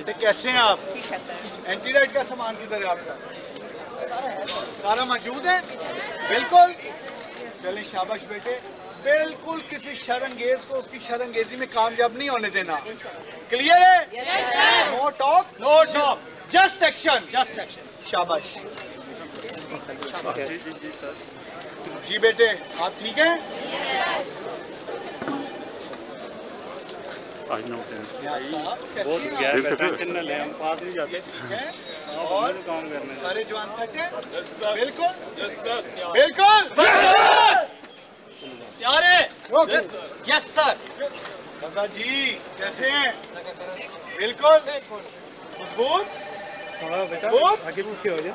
बेटे कैसे हैं आप? ठीक है सर। एंटीडाइट का सामान किधर है आपका? सारा मौजूद है? बिल्कुल। चलें शाबाश बेटे, बिल्कुल किसी शरंगेज को उसकी शरंगेजी में कामयाब नहीं होने देना। क्लियर है? No talk, no talk, just action, just action. शाबाश। जी बेटे, आप ठीक हैं? बहुत टेंशन न लें, हम पास नहीं जाते और काम करने सारे जवान सेट हैं? बिल्कुल बिल्कुल तैयार है? Yes sir. दादा जी कैसे हैं? बिल्कुल मजबूत। बेटा आगे पीछे हो जाए,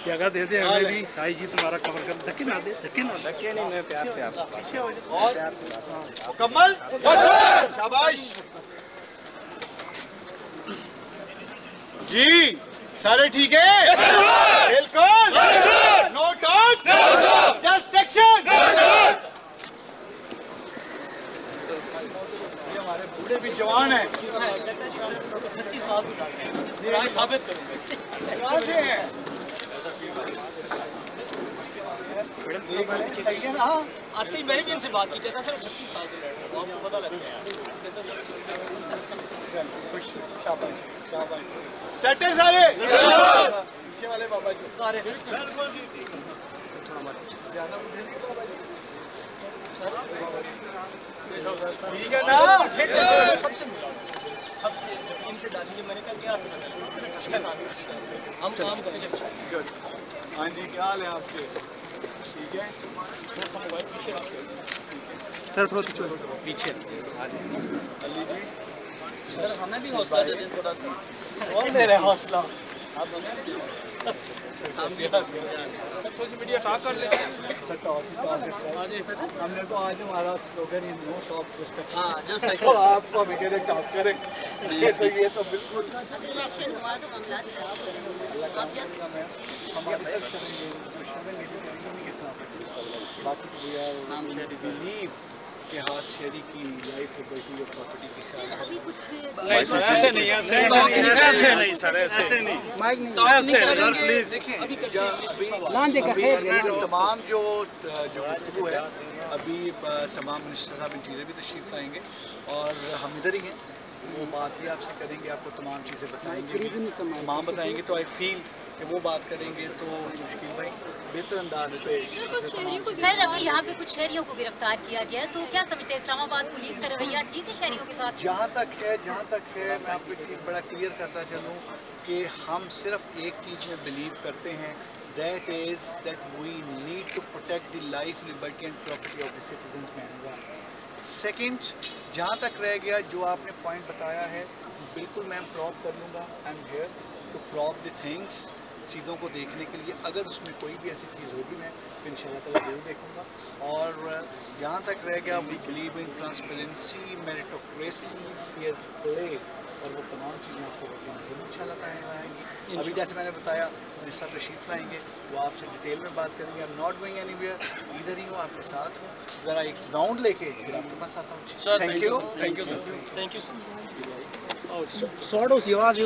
जगह दे दे हमें भी। भाई जी तुम्हारा कवर कर, धक्के ना दे, धक्के ना धक्के नहीं, मैं प्यार से आप पीछे हो जाए। और मुकम्मल, शाबाश जी। सारे ठीक है? बिल्कुल। No talk, just action. ये हमारे बूढ़े भी जवान हैं। 36 साल साबित करूंगा। कहाँ से हैं? सही है ना? आते ही मैंने भी इनसे बात की, कहता सर 36 साल से लड़ रहा हूँ, आपको पता लग गया। खुश, शाबाश शाबाश। सेट है सारे? पीछे वाले बाबा जी सारे ज्यादा मुझे नहीं बाबा जी। ठीक है ना? सबसे मिला, सबसे टीम से डाली है मैंने कहा क्या हम काम करेंगे। गुड। हाँ जी, क्या हाल है आपके? ठीक है मोबाइल पीछे सर, थोड़ा पीछे अली जी। सर हमें भी हौसला दे दें थोड़ा सा। कौन दे रहे हैं हौसला? आप सर थोड़ी सी मीडिया टॉक कर लेते हैं। हमने तो आज हमारा स्लोगन ही नो टॉक जस्ट हाँ जस्ट तो आपको हमें कहते टॉक करें, ये तो बिल्कुल इलेक्शन हुआ तो मामला खराब हो जाएंगे। आप जस्ट हमारे जो शर्म के साथ बाकी बिलीव कि हाथ शेरी की लाइफ लिबर्टी और प्रॉपर्टी के साथ अभी कुछ नहीं सर, ऐसे नहीं, ऐसे नहीं सर, ऐसे नहीं माइक नहीं प्लीज। देखें अभी तमाम जो गुफ्तगू है, अभी तमाम मिनिस्टर साहब इंटीरियर भी तशरीफ लाएंगे और हम इधर ही हैं, वो बात भी आपसे करेंगे, आपको तमाम चीज़ें बताएंगे, तमाम बताएंगे। तो आई फील कि वो बात करेंगे तो मुश्किल भाई बेहतर अंदाज पे। सर अभी यहाँ पे कुछ शहरियों को गिरफ्तार किया गया है, तो क्या समझते हैं इस्लामाबाद पुलिस का रवैया ठीक है शहरियों के साथ? जहाँ तक है मैं आपको एक चीज़ बड़ा क्लियर करता चलूँ कि हम सिर्फ एक चीज़ में बिलीव करते हैं, that is that we need to protect the life liberty and property of the citizens में। सेकेंड, जहाँ तक रह गया जो आपने पॉइंट बताया है, बिल्कुल मैं प्रॉप कर लूँगा। I am here to probe the things, चीज़ों को देखने के लिए। अगर उसमें कोई भी ऐसी चीज़ होगी मैं तो इंशाल्लाह ताला जरूर देखूँगा। और जहाँ तक रह गया, we believe in transparency, meritocracy, fair play, और वो तमाम चीज़ें आपको जरूर इंशाल्लाह ताला आएंगी। अभी जैसे मैंने बताया निशा तशरीफ लाएंगे, वो आपसे डिटेल में बात करेंगे। I am not going anywhere, इधर ही हूँ, आपके साथ हूँ। ज़रा एक राउंड लेके फिर आपके पास आता हूँ। Thank you thank you sir. Sort of आवाज